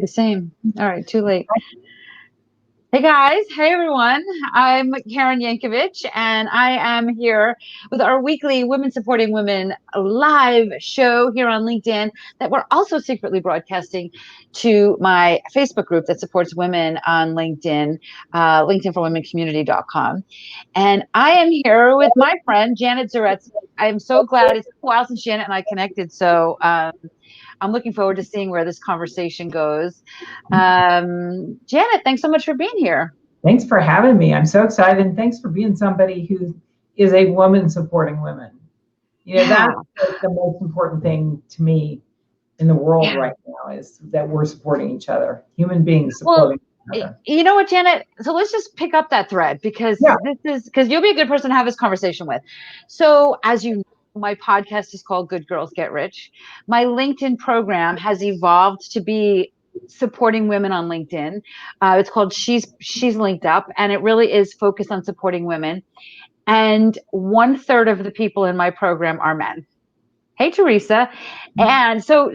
the same. All right, too late. Hey guys, hey everyone. I'm Karen Yankovich, and I am here with our weekly Women Supporting Women live show here on LinkedIn that we're also secretly broadcasting to my Facebook group that supports women on LinkedIn, LinkedInforWomenCommunity.com. And I am here with my friend, Janet Zaretzky. I am so glad. It's been a while since Janet and I connected, so I'm looking forward to seeing where this conversation goes. Janet, thanks so much for being here. Thanks for having me. I'm so excited. And thanks for being somebody who is a woman supporting women. That's the most important thing to me in the world right now, is that we're supporting each other, human beings supporting each other. You know what, Janet? So let's just pick up that thread, because you'll be a good person to have this conversation with. So as you know, my podcast is called Good Girls Get Rich. My LinkedIn program has evolved to be supporting women on LinkedIn. It's called She's Linked Up, and it really is focused on supporting women. And 1/3 of the people in my program are men. Hey, Teresa. And so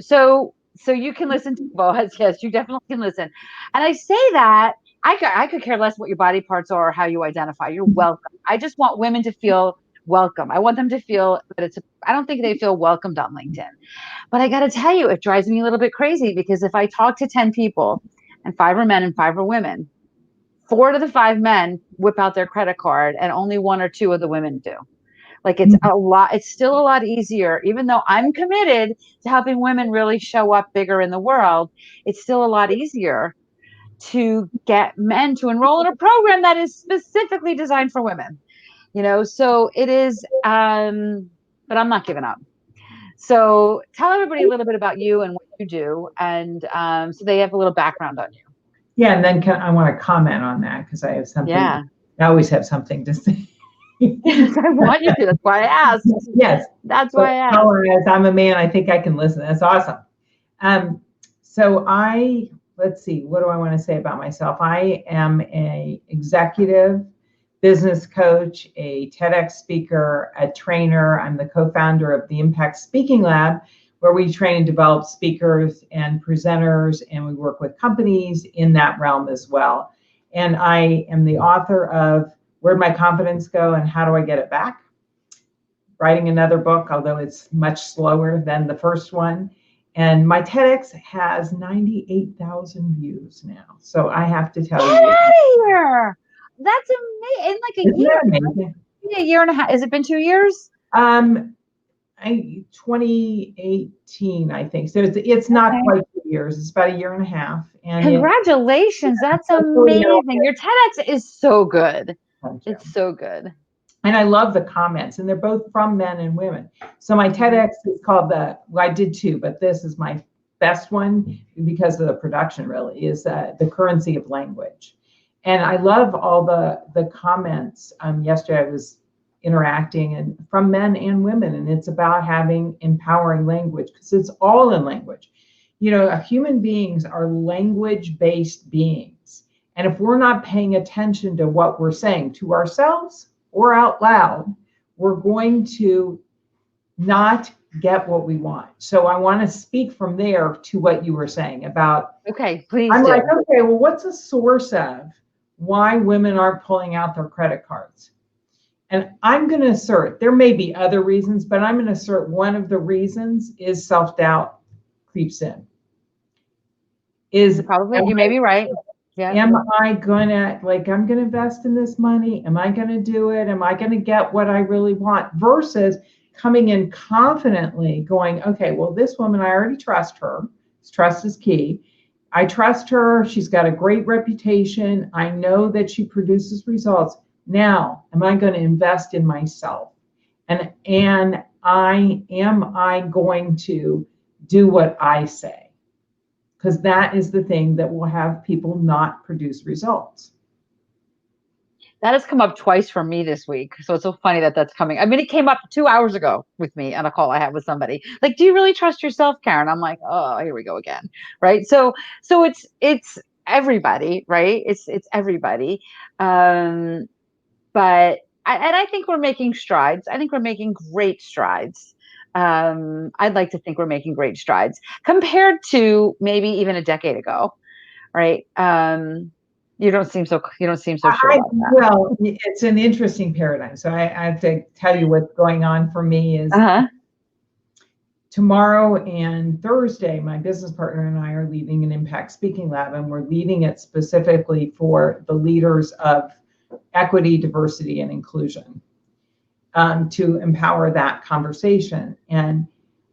you can listen to both. Yes, you definitely can listen. And I say that I could care less what your body parts are or how you identify. You're welcome. I just want women to feel welcome. I want them to feel that I don't think they feel welcomed on LinkedIn. But I got to tell you, it drives me a little bit crazy, because if I talk to 10 people and 5 are men and 5 are women, 4 of the 5 men whip out their credit card and only 1 or 2 of the women do. Like, it's still a lot easier, even though I'm committed to helping women really show up bigger in the world. It's still a lot easier to get men to enroll in a program that is specifically designed for women, so it is, but I'm not giving up. So tell everybody a little bit about you and what you do, and so they have a little background on you. Yeah, and then I want to comment on that, because I have something. Yeah. I always have something to say. Yes, I want you to. That's why I asked. Yes. That's why I asked. As I'm a man, I think I can listen. That's awesome. So let's see, what do I want to say about myself? I am an executive business coach, a TEDx speaker, a trainer. I'm the co-founder of the Impact Speaking Lab, where we train and develop speakers and presenters, and we work with companies in that realm as well. And I am the author of Where'd My Confidence Go and How Do I Get It Back? Writing another book, although it's much slower than the first one. And my TEDx has 98,000 views now. So I have to tell you. Get out of here. That's amazing. In like a year. Amazing? A year and a half. Has it been 2 years? 2018, I think. So it's not quite 2 years. It's about a year and a half. And congratulations. That's amazing. Your TEDx is so good. It's so good. And I love the comments, and they're both from men and women. So my TEDx is called I did 2, but this is my best one, because of the production, really, is the currency of language. And I love all the comments. Yesterday I was interacting, and from men and women, and it's about having empowering language, because it's all in language. Human beings are language-based beings. And if we're not paying attention to what we're saying to ourselves or out loud, we're going to not get what we want. So I want to speak from there to what you were saying about. Okay, please. I'm like, okay, well, what's the source of why women aren't pulling out their credit cards? And I'm going to assert, there may be other reasons, but I'm going to assert one of the reasons is self-doubt creeps in. Probably, you may be right. Yeah. Am I gonna, I'm gonna invest in this money? Am I gonna do it? Am I gonna get what I really want? Versus coming in confidently going, okay, well, this woman, I already trust her. Trust is key. I trust her. She's got a great reputation. I know that she produces results. Now, am I going to invest in myself? And am I going to do what I say? Because that is the thing that will have people not produce results. That has come up twice for me this week. So it's so funny that that's coming. I mean, it came up 2 hours ago with me on a call I had with somebody. Like, do you really trust yourself, Karen? I'm like, oh, here we go again. Right. So it's everybody, right? It's everybody. But I think we're making strides. I think we're making great strides. I'd like to think we're making great strides compared to maybe even a decade ago, right? You don't seem so sure about that. Well, it's an interesting paradigm. So I have to tell you what's going on for me is tomorrow and Thursday, my business partner and I are leading an impact speaking lab, and we're leading it specifically for the leaders of equity, diversity, and inclusion, to empower that conversation. And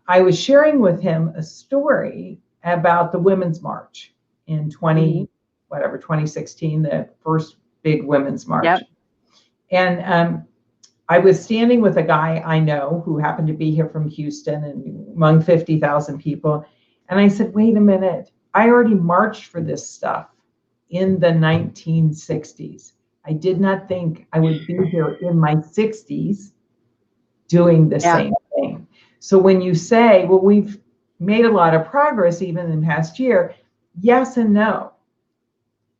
I was sharing with him a story about the Women's March in 2016, the first big Women's March. Yep. And I was standing with a guy I know who happened to be here from Houston and among 50,000 people. And I said, wait a minute, I already marched for this stuff in the 1960s. I did not think I would be here in my 60s doing the same thing. So when you say, well, we've made a lot of progress even in the past year, yes and no.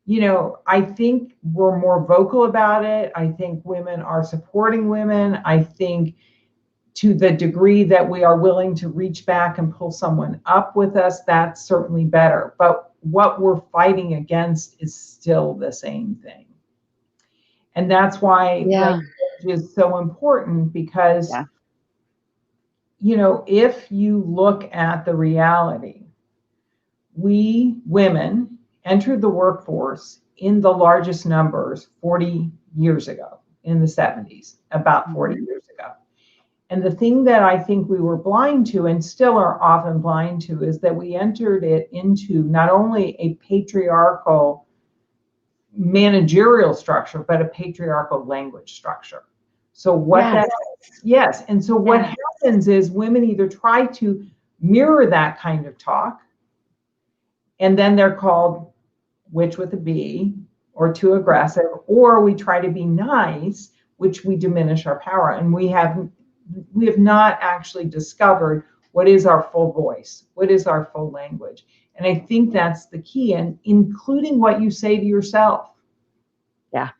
You know, I think we're more vocal about it. I think women are supporting women. I think to the degree that we are willing to reach back and pull someone up with us, that's certainly better. But what we're fighting against is still the same thing. And that's why language is so important, because, you know, if you look at the reality, we women entered the workforce in the largest numbers 40 years ago, in the 70s, about 40 years ago. And the thing that I think we were blind to, and still are often blind to, is that we entered it into not only a patriarchal managerial structure, but a patriarchal language structure. So what and so what happens is women either try to mirror that kind of talk, and then they're called witch with a B, or too aggressive, or we try to be nice, which we diminish our power. And we have not actually discovered what is our full voice, what is our full language. And I think that's the key, and including what you say to yourself. Yeah.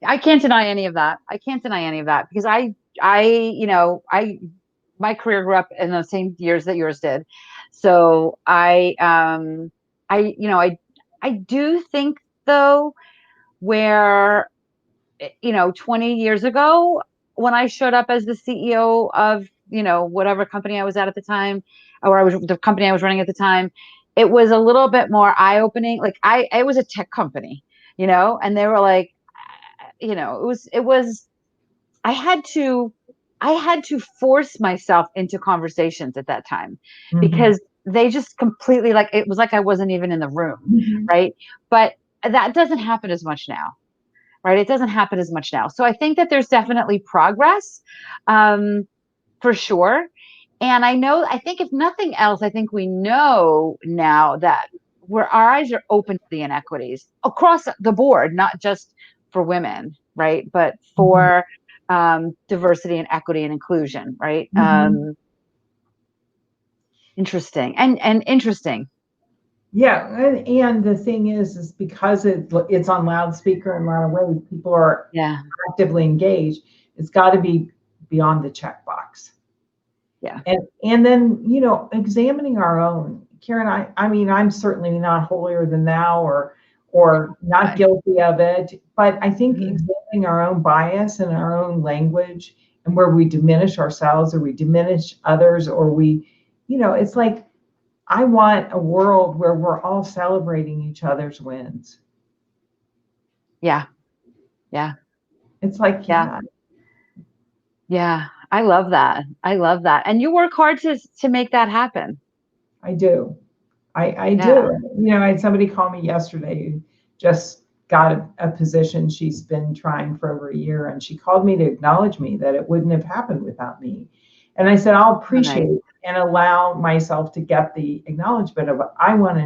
I can't deny any of that. Because my career grew up in the same years that yours did. So I do think, though, where, 20 years ago, when I showed up as the CEO of, whatever company I was at the time, or the company I was running at the time, it was a little bit more eye-opening. Like I was a tech company, and they were like, it was, I had to force myself into conversations at that time, because they just completely, like, it was like I wasn't even in the room. Right. But that doesn't happen as much now. Right. It doesn't happen as much now. So I think that there's definitely progress, for sure. And I think if nothing else, I think we know now that our eyes are open to the inequities across the board, not just for women, right? But for diversity and equity and inclusion, right? Interesting. And interesting. Yeah, and the thing is because it's on loudspeaker in a lot of ways, people are actively engaged. It's got to be beyond the checkbox. Yeah. And then, examining our own. Karen, I mean, I'm certainly not holier than thou or not guilty of it, but I think examining our own bias and our own language, and where we diminish ourselves or we diminish others, or we, it's like, I want a world where we're all celebrating each other's wins. Yeah. Yeah. It's like, Yeah. I love that. And you work hard to make that happen. I do. I do. I had somebody call me yesterday who just got a position she's been trying for over a year, and she called me to acknowledge me that it wouldn't have happened without me. And I said, I'll appreciate and allow myself to get the acknowledgement of, I want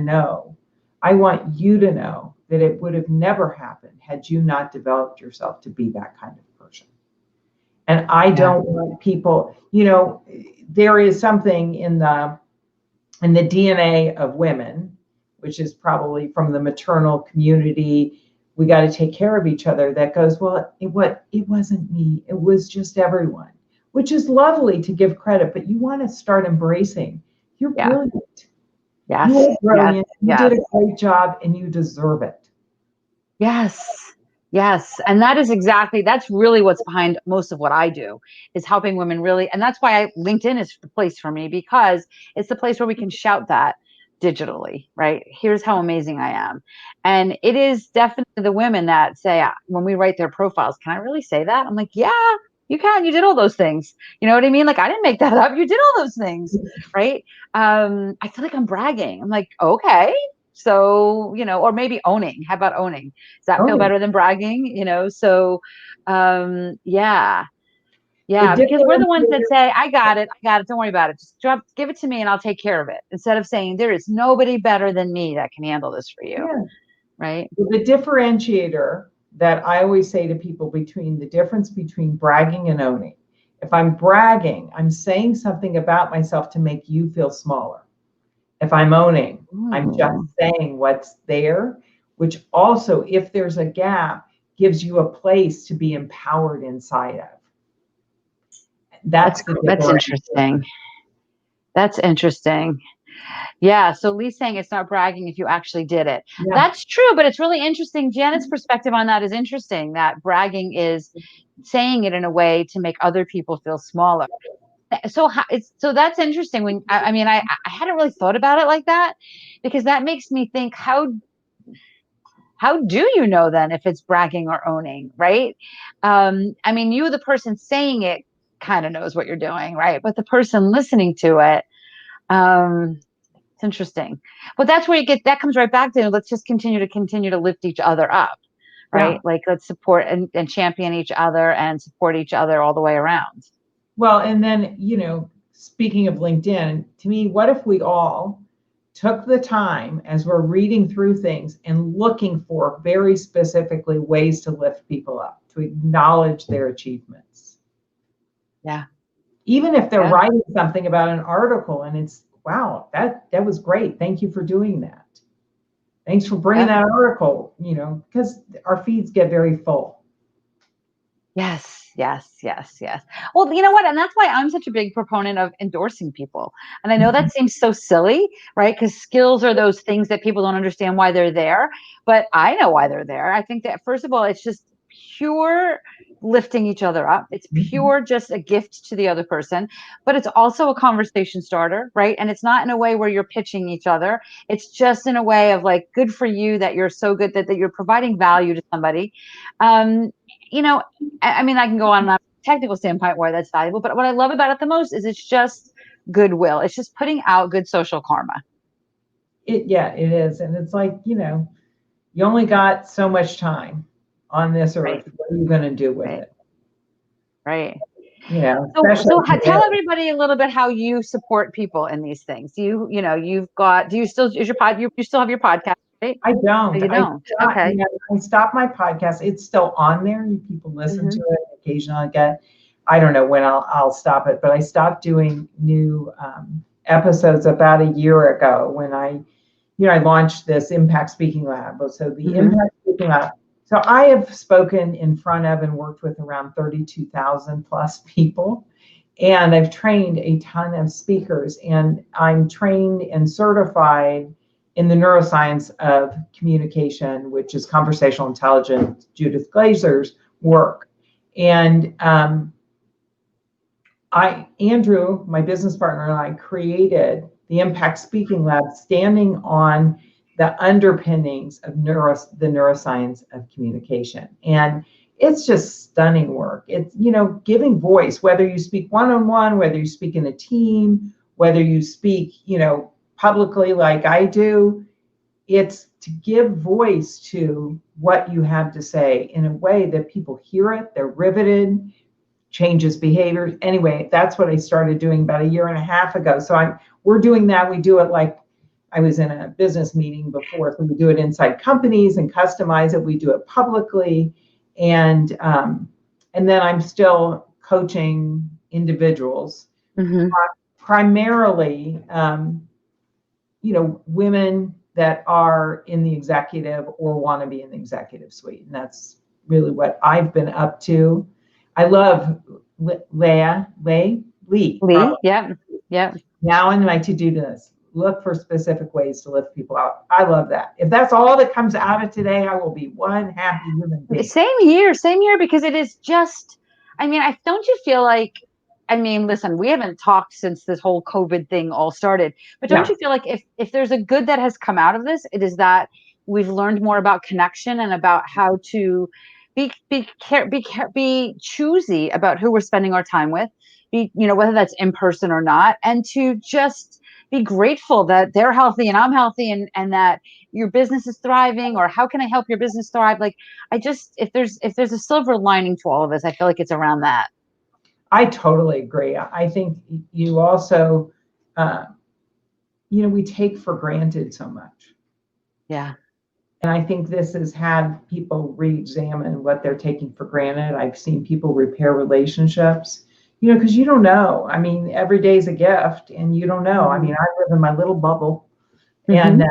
you to know that it would have never happened had you not developed yourself to be that kind of person. And I don't want people, there is something in the DNA of women, which is probably from the maternal community, we got to take care of each other, that goes, well, it wasn't me, it was just everyone. which is lovely to give credit, but you want to start embracing. You're brilliant. Yes. You are brilliant. Yes. You did a great job and you deserve it. Yes. Yes. And that's really what's behind most of what I do, is helping women really. And that's why LinkedIn is the place for me, because it's the place where we can shout that digitally, right? Here's how amazing I am. And it is definitely the women that say, when we write their profiles, can I really say that? I'm like, yeah, you can. You did all those things. You know what I mean? Like, I didn't make that up. You did all those things, right? I feel like I'm bragging. I'm like, okay. So, or maybe owning. How about owning? Does that feel better than bragging? So, yeah. Yeah, because we're the ones that say, I got it. Don't worry about it. Just give it to me and I'll take care of it. Instead of saying, there is nobody better than me that can handle this for you. Yeah. Right. The differentiator that I always say to people, the difference between bragging and owning. If I'm bragging, I'm saying something about myself to make you feel smaller. If I'm owning, I'm just saying what's there, which also, if there's a gap, gives you a place to be empowered inside of. That's interesting. That's interesting. Yeah. So Lee's saying it's not bragging if you actually did it. Yeah. That's true, but it's really interesting. Janet's perspective on that is interesting, that bragging is saying it in a way to make other people feel smaller. So that's interesting. I hadn't really thought about it like that, because that makes me think, how do you know then if it's bragging or owning, right? You, the person saying it, kind of knows what you're doing, right? But the person listening to it, it's interesting. But that's where that comes right back to, let's just continue to lift each other up, right? Yeah. Like, let's support and champion each other and support each other all the way around. Well, and then, speaking of LinkedIn, to me, what if we all took the time as we're reading through things and looking for very specifically ways to lift people up, to acknowledge their achievements? Yeah. Even if they're writing something about an article and it's, wow, that was great. Thank you for doing that. Thanks for bringing that article, because our feeds get very full. Yes. Well, you know what? And that's why I'm such a big proponent of endorsing people. And I know that seems so silly, right? Because skills are those things that people don't understand why they're there. But I know why they're there. I think that, first of all, it's just pure lifting each other up. It's pure just a gift to the other person, but it's also a conversation starter, right? And it's not in a way where you're pitching each other. It's just in a way of like, good for you that you're so good that you're providing value to somebody. I can go on a technical standpoint why that's valuable, but what I love about it the most is it's just goodwill. It's just putting out good social karma. It is. And it's like, you only got so much time on this earth. Right. What are you going to do with it? Right. So tell everybody a little bit how you support people in these things. You still have your podcast, right? I don't. You don't. Okay. I stopped my podcast. It's still on there. People listen to it. Occasionally I get, I don't know when I'll stop it, but I stopped doing new episodes about a year ago when I launched this Impact Speaking Lab. So the Impact Speaking Lab. So I have spoken in front of and worked with around 32,000 plus people. And I've trained a ton of speakers, and I'm trained and certified in the neuroscience of communication, which is conversational intelligence, Judith Glazer's work. And Andrew, my business partner, and I created the Impact Speaking Lab, standing on the underpinnings of the neuroscience of communication. And it's just stunning work. It's, giving voice, whether you speak one-on-one, whether you speak in a team, whether you speak, publicly like I do, it's to give voice to what you have to say in a way that people hear it, they're riveted, changes behaviors. Anyway, that's what I started doing about a year and a half ago. So we're doing that. We do it like, I was in a business meeting before, so we do it inside companies and customize it. We do it publicly. And then I'm still coaching individuals, primarily, women that are in the executive or want to be in the executive suite. And that's really what I've been up to. I love Lee. Lee, yeah, yeah. Now in my to-do list, look for specific ways to lift people out. I love that. If that's all that comes out of today, I will be one happy human being. Same here, because it is just, I mean, don't you feel like, I mean, listen, we haven't talked since this whole COVID thing all started, but don't you feel like if there's a good that has come out of this, it is that we've learned more about connection and about how to be choosy about who we're spending our time with, whether that's in person or not, and to just be grateful that they're healthy and I'm healthy, and that your business is thriving, or how can I help your business thrive? Like, if there's a silver lining to all of this, I feel like it's around that. I totally agree. I think you also, we take for granted so much. Yeah. And I think this has had people re-examine what they're taking for granted. I've seen people repair relationships, because you don't know. I mean, every day is a gift, and you don't know. I mean, I live in my little bubble, and,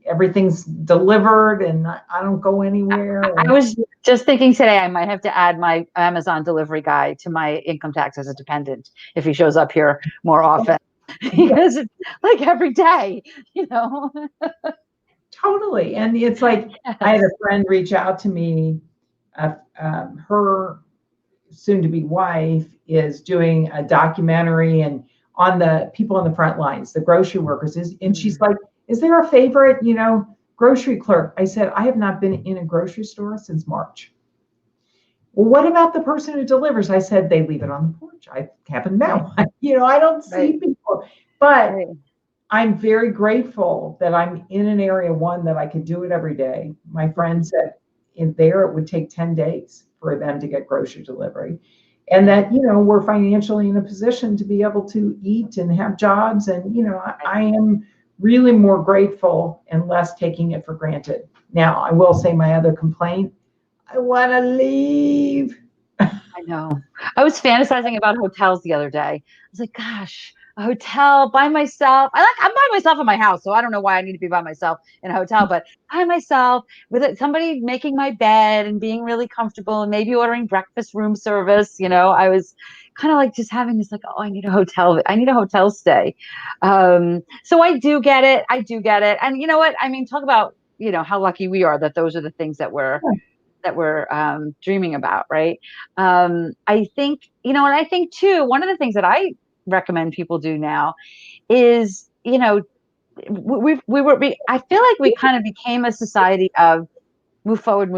everything's delivered, and I don't go anywhere. I was just thinking today, I might have to add my Amazon delivery guy to my income tax as a dependent if he shows up here more often, because it's like every day, Totally. And it's like, yes. I had a friend reach out to me. Her soon-to-be wife is doing a documentary and on the people on the front lines, the grocery workers. And she's like, is there a favorite, grocery clerk? I said, I have not been in a grocery store since March. Well, what about the person who delivers? I said, they leave it on the porch. I haven't met one. I don't see people. But I'm very grateful that I'm in an area, one, that I could do it every day. My friend said in there it would take 10 days for them to get grocery delivery. And that, we're financially in a position to be able to eat and have jobs. And, I am really more grateful and less taking it for granted. Now, I will say my other complaint, I want to leave. I know. I was fantasizing about hotels the other day. I was like, gosh, a hotel by myself. I'm by myself in my house, so I don't know why I need to be by myself in a hotel, but by myself with somebody making my bed and being really comfortable and maybe ordering breakfast room service. I was kind of like just having this like, oh, I need a hotel stay. So I do get it. And you know what? I mean, talk about, how lucky we are that those are the things that we're dreaming about, right? I think, and I think too, one of the things that I recommend people do now is, I feel like we kind of became a society of move forward,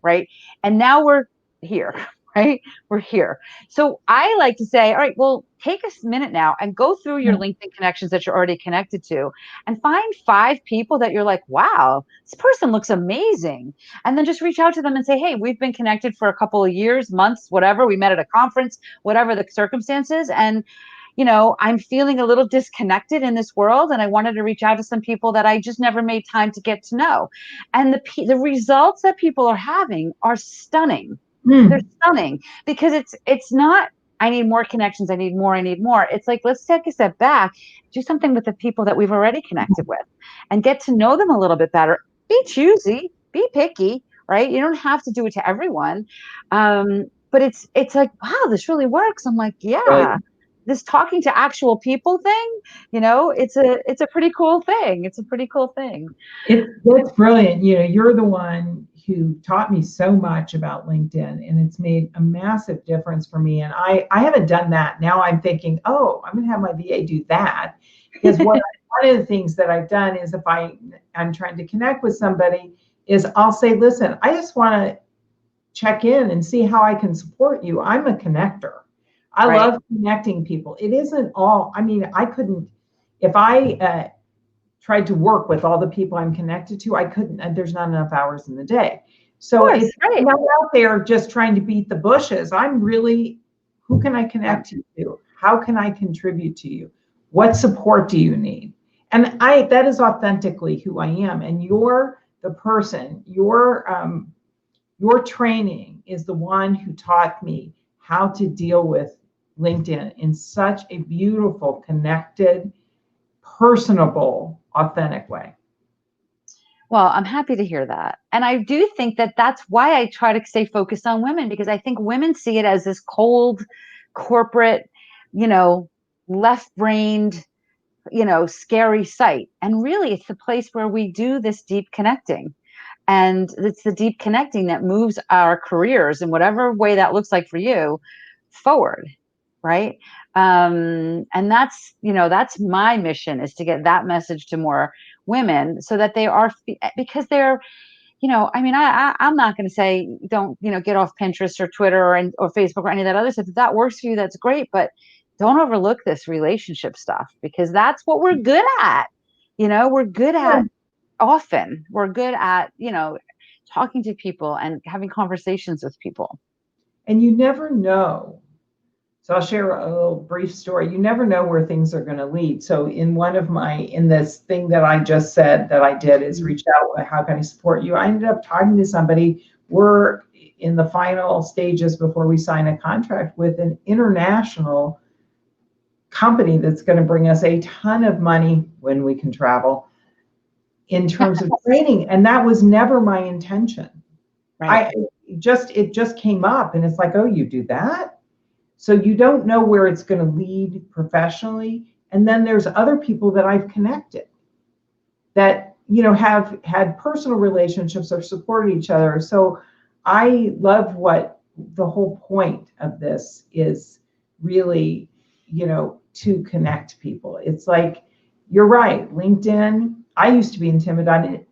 right? And now we're here, right? We're here. So I like to say, all right, well, take a minute now and go through your LinkedIn connections that you're already connected to and find 5 people that you're like, wow, this person looks amazing. And then just reach out to them and say, hey, we've been connected for a couple of years, months, whatever. We met at a conference, whatever the circumstances. And I'm feeling a little disconnected in this world, and I wanted to reach out to some people that I just never made time to get to know. And the results that people are having are stunning. They're stunning because it's not, I need more connections. I need more. It's like, let's take a step back, do something with the people that we've already connected with and get to know them a little bit better. Be choosy, be picky, right? You don't have to do it to everyone. But it's like, wow, this really works. I'm like, yeah. Right. This talking to actual people thing, it's a pretty cool thing. It's brilliant. You're the one who taught me so much about LinkedIn, and it's made a massive difference for me. And I haven't done that. Now I'm thinking, oh, I'm going to have my VA do that. Because one of the things that I've done is if I'm trying to connect with somebody is I'll say, listen, I just want to check in and see how I can support you. I'm a connector. I love connecting people. It isn't all, I couldn't, if I tried to work with all the people I'm connected to, I couldn't, there's not enough hours in the day. So I'm not out there just trying to beat the bushes. I'm really, who can I connect you to? How can I contribute to you? What support do you need? And that is authentically who I am. And you're the person, your training is the one who taught me how to deal with LinkedIn in such a beautiful, connected, personable, authentic way. Well, I'm happy to hear that. And I do think that that's why I try to stay focused on women, because I think women see it as this cold, corporate, you know, left-brained, scary sight. And really, it's the place where we do this deep connecting. And it's the deep connecting that moves our careers in whatever way that looks like for you forward. Right. And that's my mission, is to get that message to more women so that they are, because they're, I'm not going to say don't, get off Pinterest or Twitter or Facebook or any of that other stuff. If that works for you, that's great. But don't overlook this relationship stuff, because that's what we're good at. We're good at we're good at, talking to people and having conversations with people. And you never know. So I'll share a little brief story. You never know where things are going to lead. So in this thing that I just said that I did is reach out, how can I support you? I ended up talking to somebody. We're in the final stages before we sign a contract with an international company that's going to bring us a ton of money when we can travel in terms of training. And that was never my intention. Right. It just came up, and it's like, oh, you do that? So you don't know where it's going to lead professionally. And then there's other people that I've connected that, have had personal relationships or supported each other. So I love what the whole point of this is, really, to connect people. It's like, you're right. LinkedIn, I used to be intimidated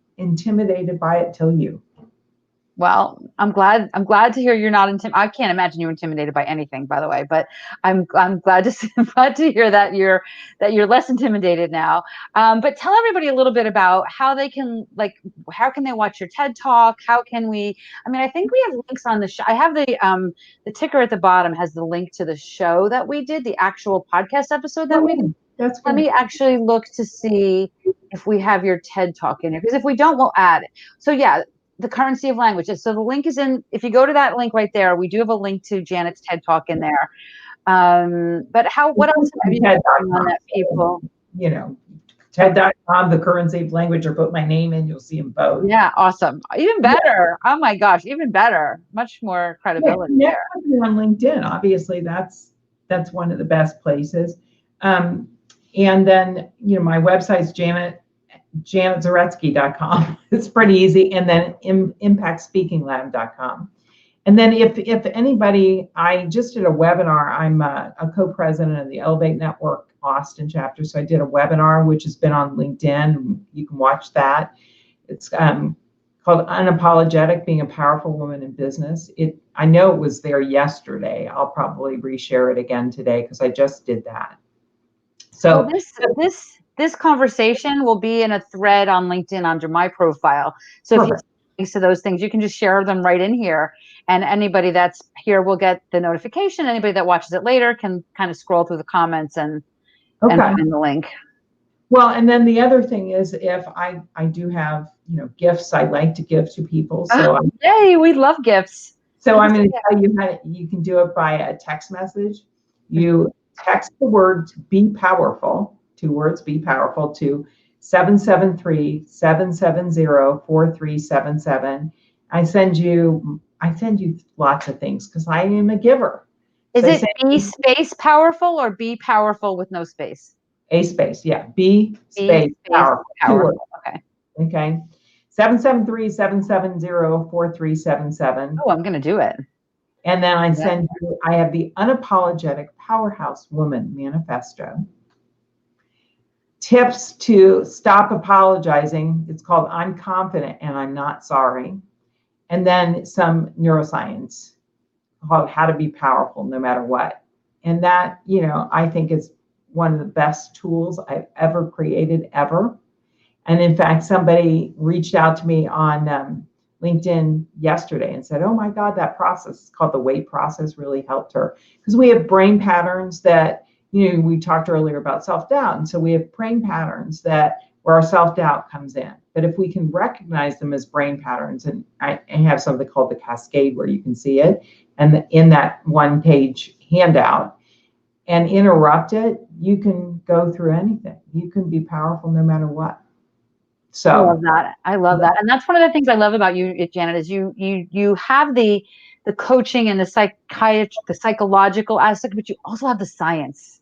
by it till you. Well, I'm glad to hear you're not I can't imagine you're intimidated by anything, by the way, but I'm glad to hear that you're less intimidated now. But tell everybody a little bit about how they can, how can they watch your TED Talk? How can we, I think we have links on the show. I have the ticker at the bottom has the link to the show that we did, the actual podcast episode that we did. That's good. Let me actually look to see if we have your TED Talk in here, because if we don't, we'll add it. So yeah, the currency of language. So the link is in, if you go to that link right there, we do have a link to Janet's TED Talk in there. But what else have you done on that, people? TED.com, the currency of language, or put my name in, you'll see them both. Yeah, awesome. Even better. Yeah. Oh my gosh, even better. Much more credibility there. On LinkedIn, obviously, that's one of the best places. And then, my website's JanetZaretzky.com. It's pretty easy. And then impactspeakinglab.com. And then if anybody, I just did a webinar. I'm a co-president of the Elevate Network Austin chapter. So I did a webinar, which has been on LinkedIn. You can watch that. It's called Unapologetic, Being a Powerful Woman in Business. I know it was there yesterday. I'll probably reshare it again today, because I just did that. So this conversation will be in a thread on LinkedIn under my profile. So if you links to those things, you can just share them right in here. And anybody that's here will get the notification. Anybody that watches it later can kind of scroll through the comments and find the link. Well, and then the other thing is, if I do have, gifts I like to give to people. So yay, we love gifts. So I'm going to tell you how you can do it by a text message. You text the word "be powerful," 2 words, "be powerful," to 773-770-4377. I send you lots of things, because I am a giver. Is it be space powerful or be powerful with no space? A space, yeah. Be space powerful. Okay. 773-770-4377. Oh, I'm going to do it. And then I have the Unapologetic Powerhouse Woman Manifesto. Tips to stop apologizing. It's called I'm Confident and I'm Not Sorry. And then some neuroscience called How to Be Powerful No Matter What. And that, I think is one of the best tools I've ever created, ever. And in fact, somebody reached out to me on LinkedIn yesterday and said, oh my God, that process, it's called the WAIT process, really helped her. Because we have brain patterns that, we talked earlier about self-doubt. And so we have brain patterns where our self-doubt comes in. But if we can recognize them as brain patterns, and I have something called the cascade where you can see it, and in that 1-page handout, and interrupt it, you can go through anything. You can be powerful no matter what. So I love that. I love that. And that's one of the things I love about you, Janet, is you have the coaching and the psychiatry, the psychological aspect, but you also have the science,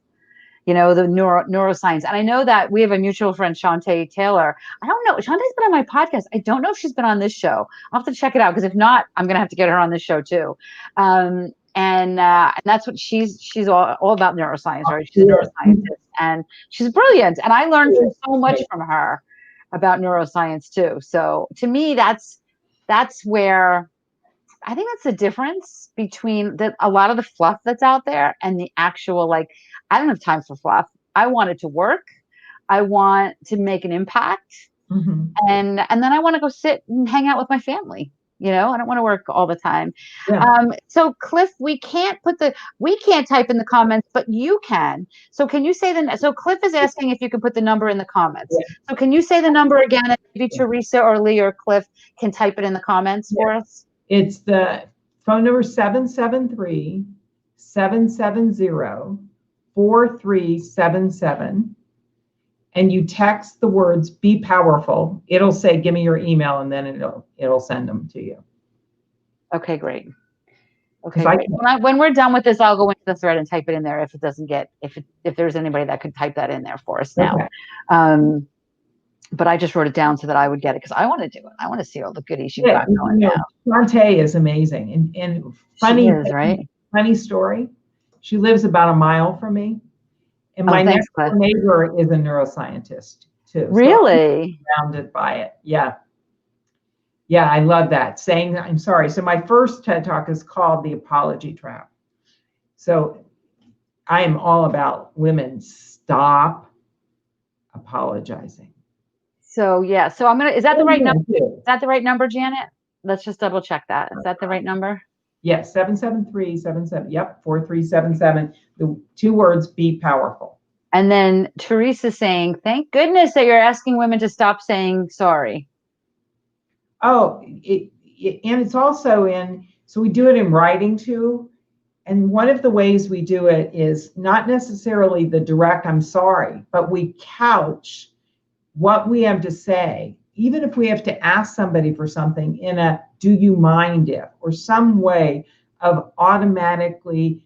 the neuroscience. And I know that we have a mutual friend, Shantae Taylor. I don't know. Shantae's been on my podcast. I don't know if she's been on this show. I'll have to check it out, because if not, I'm going to have to get her on this show too. And that's what she's all about neuroscience, right? She's a neuroscientist, and she's brilliant. And I learned so much from her about neuroscience too. So to me, that's where I think that's the difference between a lot of the fluff that's out there and the actual, like, I don't have time for fluff. I want it to work. I want to make an impact. Mm-hmm. And then I want to go sit and hang out with my family. I don't want to work all the time. Yeah. So Cliff, we can't type in the comments, but you can. So can you say so Cliff is asking if you can put the number in the comments. Yeah. So can you say the number again? And maybe Teresa or Lee or Cliff can type it in the comments for us. It's the phone number 773-770-4377. And you text the words "be powerful." It'll say, "Give me your email," and then it'll send them to you. Okay, great. Okay, great. When we're done with this, I'll go into the thread and type it in there if it doesn't get, if there's anybody that could type that in there for us now. Okay. But I just wrote it down so that I would get it, because I want to do it. I want to see all the goodies you've got going now. Shantae is amazing and funny. She is, right? Funny story. She lives about a mile from me. And my next neighbor is a neuroscientist too. Really? So I'm surrounded by it. Yeah. Yeah, I love that. Saying I'm sorry. So my first TED Talk is called The Apology Trap. So I am all about women stop apologizing. So yeah. So is that the right number? Is that the right number, Janet? Let's just double check that. Is that the right number? Yes, 773-77. Yep, 4377. The 2 words, "be powerful." And then Teresa saying, "Thank goodness that you're asking women to stop saying sorry." Oh, and it's also so we do it in writing too. And one of the ways we do it is not necessarily the direct "I'm sorry," but we couch what we have to say, even if we have to ask somebody for something, in a "do you mind if," or some way of automatically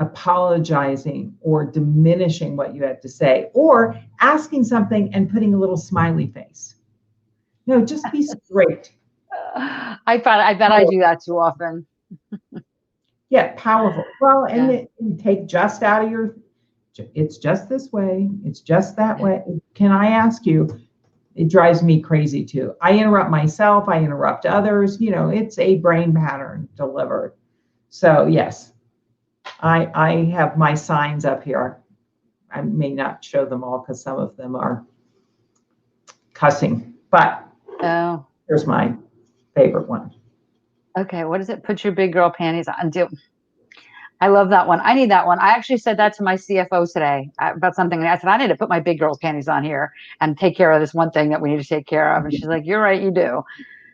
apologizing or diminishing what you have to say, or asking something and putting a little smiley face. No, just be straight. I bet I do that too often. Yeah, powerful. Well, and yeah. And take just out of your, it's just this way, it's just that way. Can I ask you? It drives me crazy too. I interrupt myself, I interrupt others, it's a brain pattern delivered. So yes, I have my signs up here. I may not show them all because some of them are cussing, but here's my favorite one. Okay, what is it? Put your big girl panties on. I love that one. I need that one. I actually said that to my CFO today about something. And I said, I need to put my big girl panties on here and take care of this one thing that we need to take care of. And she's like, "You're right, you do."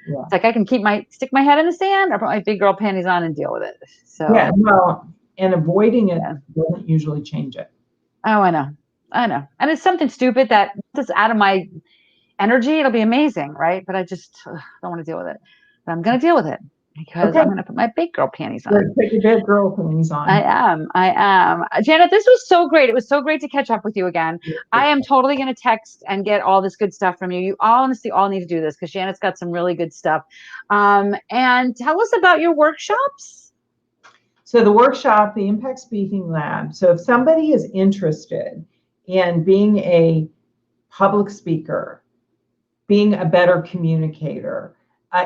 Yeah. It's like I can stick my head in the sand or put my big girl panties on and deal with it. So yeah, well, and avoiding it doesn't usually change it. Oh, I know. And it's something stupid that just out of my energy, it'll be amazing, right? But I just don't want to deal with it. But I'm going to deal with it. Because I'm going to put my big girl panties on. Put your big girl panties on. I am. Janet, this was so great. It was so great to catch up with you again. I am totally going to text and get all this good stuff from you. You honestly all need to do this because Janet's got some really good stuff. And tell us about your workshops. So the workshop, the Impact Speaking Lab. So if somebody is interested in being a public speaker, being a better communicator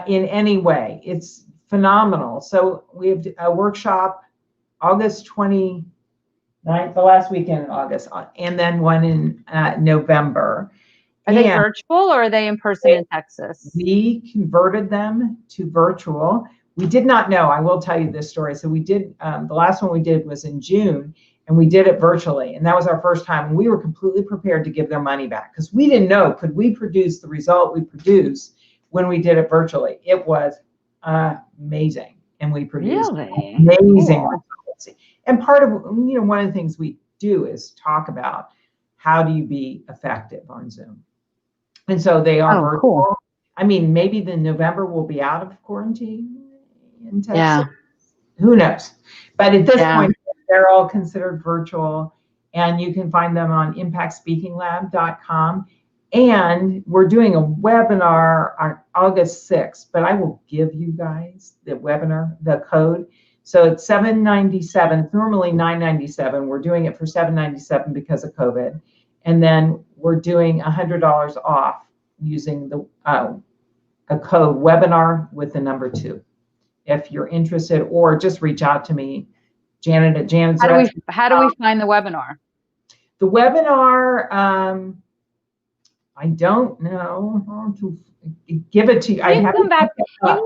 in any way, it's phenomenal. So we have a workshop August 29th, the last weekend in August, and then one in November. Are they virtual or are they in person in Texas? We converted them to virtual. We did not know. I will tell you this story. So we did, the last one we did was in June, and we did it virtually. And that was our first time. And we were completely prepared to give their money back because we didn't know, could we produce the result we produced when we did it virtually? It was amazing, and we produced amazing results. And part of one of the things we do is talk about how do you be effective on Zoom. And so they are virtual. Cool. I mean, maybe the November we'll be out of quarantine in Texas. Yeah. Who knows? But at this point, they're all considered virtual, and you can find them on impactspeakinglab.com. And we're doing a webinar on August 6th, but I will give you guys the webinar, the code. So it's $797. It's normally $997. We're doing it for $797 because of COVID. And then we're doing $100 off using the a code webinar with the number 2. If you're interested, or just reach out to me, Janet at Janet Zaretzky. How do we find the webinar? The webinar, I don't know how to give it to you. You can come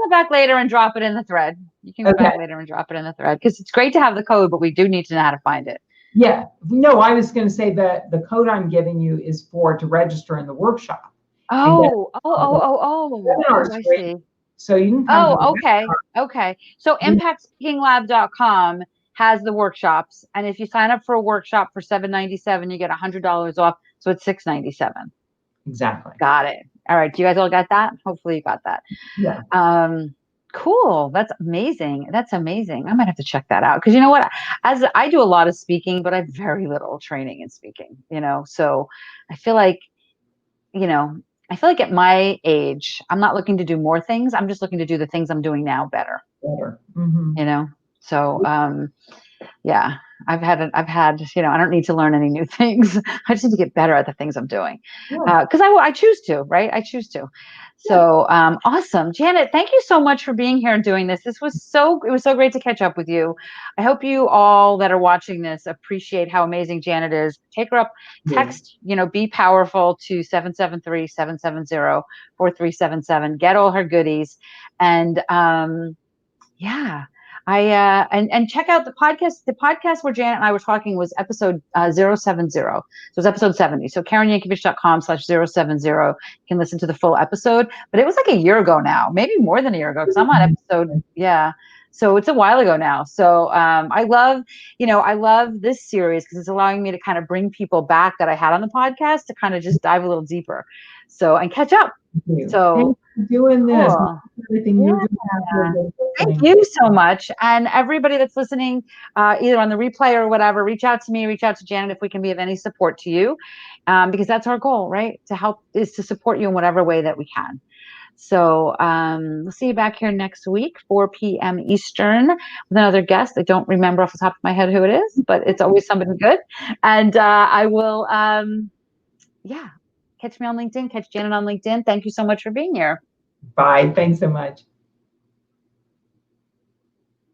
back later and drop it in the thread. You can come back later and drop it in the thread, because it's great to have the code, but we do need to know how to find it. Yeah. No, I was going to say that the code I'm giving you is to register in the workshop. Oh, I see. So you can come. Okay. So impactspeakinglab.com has the workshops, and if you sign up for a workshop for $797, you get $100 off. So it's $697. Exactly. Got it. All right. Do you guys all got that? Hopefully you got that. Yeah. Cool. That's amazing. I might have to check that out, because you know what? As I do a lot of speaking, but I have very little training in speaking, so I feel like, at my age, I'm not looking to do more things. I'm just looking to do the things I'm doing now better. Mm-hmm. So, yeah, I've had, I don't need to learn any new things. I just need to get better at the things I'm doing. Cause I choose to, right? I choose to. So, awesome. Janet, thank you so much for being here and doing this. It was so great to catch up with you. I hope you all that are watching this appreciate how amazing Janet is. Take her up, text, be powerful to 773-770-4377. Get all her goodies. And, and check out the podcast. The podcast where Janet and I were talking was episode 070. So it's episode 70. So KarenYankovich.com/070. You can listen to the full episode. But it was like a year ago now, maybe more than a year ago, because I'm on episode, So it's a while ago now. So I love this series, because it's allowing me to kind of bring people back that I had on the podcast to kind of just dive a little deeper. So, and catch up. So thanks for doing this. Cool. Thank you so much. And everybody that's listening, either on the replay or whatever, reach out to me, reach out to Janet if we can be of any support to you, because that's our goal, right? To support you in whatever way that we can. So we'll see you back here next week, 4 p.m. Eastern, with another guest. I don't remember off the top of my head who it is, but it's always somebody good. And I will, catch me on LinkedIn, catch Janet on LinkedIn. Thank you so much for being here. Bye. Thanks so much.